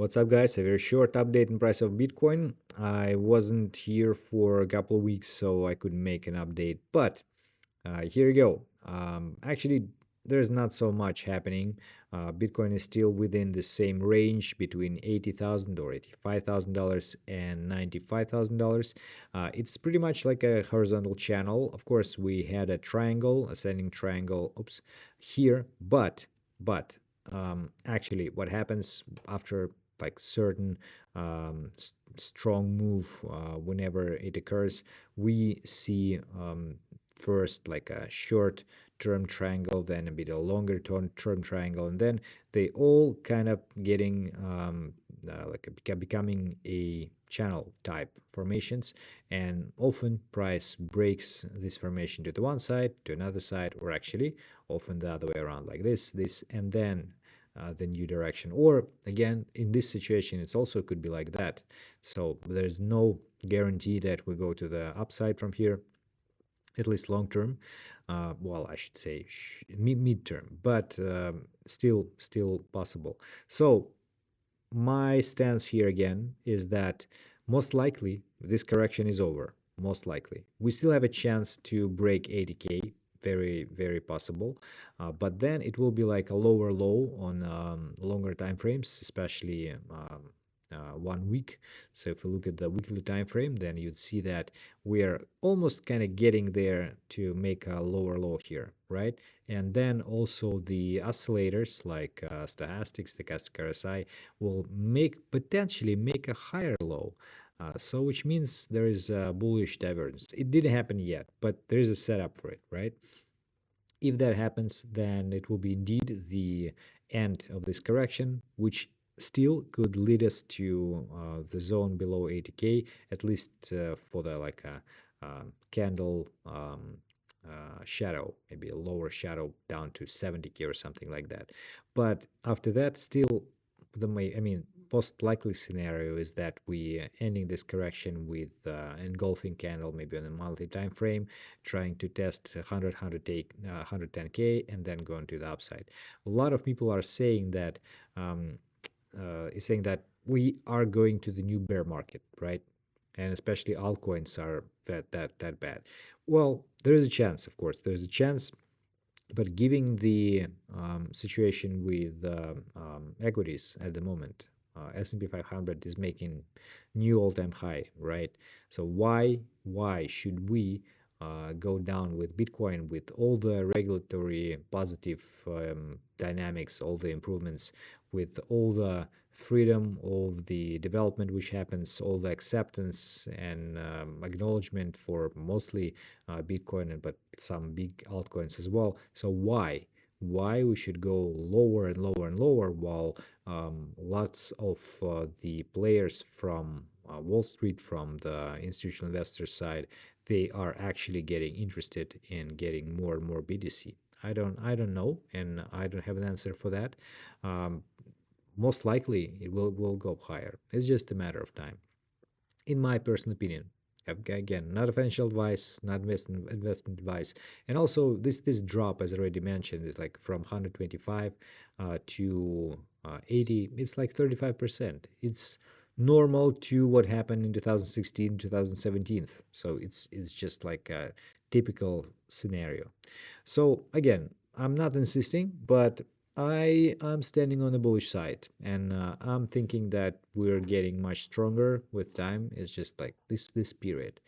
What's up, guys? A very short update in price of Bitcoin. I wasn't here for a couple of weeks, so I couldn't make an update, but here you go. Actually, there's not so much happening. Bitcoin is still within the same range between $80,000 or $85,000 and $95,000. It's pretty much like a horizontal channel. Of course, we had a triangle, ascending triangle, oops, here, but actually, what happens after like certain strong move whenever it occurs, we see first like a short term triangle, then a bit a longer term triangle, and then they all kind of getting becoming a channel type formations, and often price breaks this formation to the one side, to another side, or actually often the other way around, like this, and then the new direction. Or again, in this situation, it's also could be like that. So there's no guarantee that we go to the upside from here, at least long term. Well, I should say mid term, but still possible. So my stance here again is that most likely this correction is over. Most likely, we still have a chance to break 80K, very possible, but then it will be like a lower low on longer time frames, especially 1 week. So if we look at the weekly time frame, then you'd see that we are almost kind of getting there to make a lower low here, right? And then also the oscillators like stochastic RSI will potentially make a higher low. So which means there is a bullish divergence. It didn't happen yet, but there is a setup for it, right? If that happens, then it will be indeed the end of this correction, which still could lead us to the zone below 80K, at least for the like a candle shadow, maybe a lower shadow down to 70K or something like that. But after that, still most likely scenario is that we ending this correction with engulfing candle, maybe on a monthly time frame, trying to test 110K and then go into the upside. A lot of people are saying that we are going to the new bear market, right? And especially altcoins are that bad. Well, there is a chance, of course, there's a chance, but given the situation with equities at the moment, S&P 500 is making new all-time high, right? So why should we go down with Bitcoin with all the regulatory positive dynamics, all the improvements, with all the freedom, all the development which happens, all the acceptance and acknowledgement for mostly Bitcoin, but some big altcoins as well. So why we should go lower and lower and lower while lots of the players from Wall Street, from the institutional investor side, they are actually getting interested in getting more and more BTC. I don't know, and I don't have an answer for that. Most likely it will go higher. It's just a matter of time, in my personal opinion. Again, not a financial advice, not investment advice. And also this drop, as I already mentioned, is like from 125 to 80. It's like 35%. It's normal to what happened in 2016, 2017. So it's just like a typical scenario. So again, I'm not insisting, but I am standing on the bullish side, and I'm thinking that we're getting much stronger with time. It's just like this period.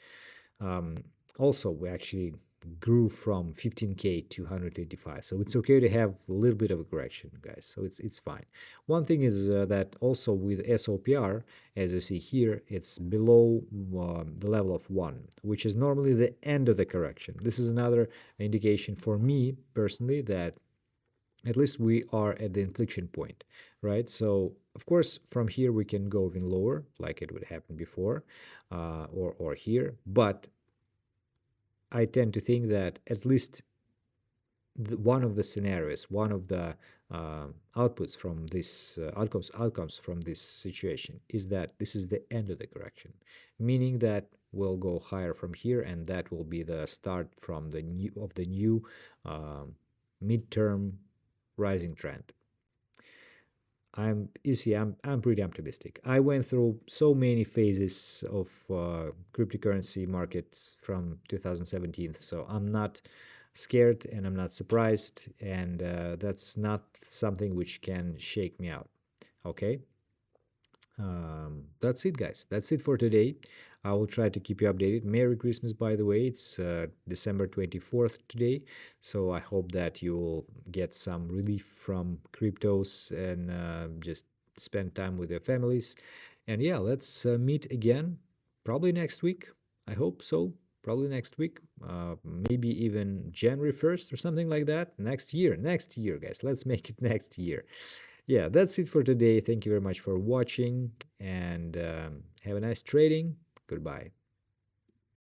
Um, Also, we actually grew from 15K to 185, so it's okay to have a little bit of a correction, guys. So it's fine. One thing is that also with SOPR, as you see here, it's below the level of 1, which is normally the end of the correction. This is another indication for me personally that at least we are at the inflection point, right? So of course from here we can go even lower, like it would happen before, or here. But I tend to think that at least one of the scenarios, one of the outputs from this outcomes from this situation is that this is the end of the correction, meaning that we'll go higher from here, and that will be the start from the new midterm rising trend. I'm pretty optimistic. I went through so many phases of cryptocurrency markets from 2017, so I'm not scared and I'm not surprised, and that's not something which can shake me out. Okay. That's it, guys. That's it for today. I will try to keep you updated. Merry Christmas, by the way. It's December 24th today. So I hope that you will get some relief from cryptos and just spend time with your families. And yeah, let's meet again probably next week. I hope so. Probably next week. Maybe even January 1st or something like that. Next year, guys. Let's make it next year. Yeah, that's it for today. Thank you very much for watching and have a nice trading. Goodbye.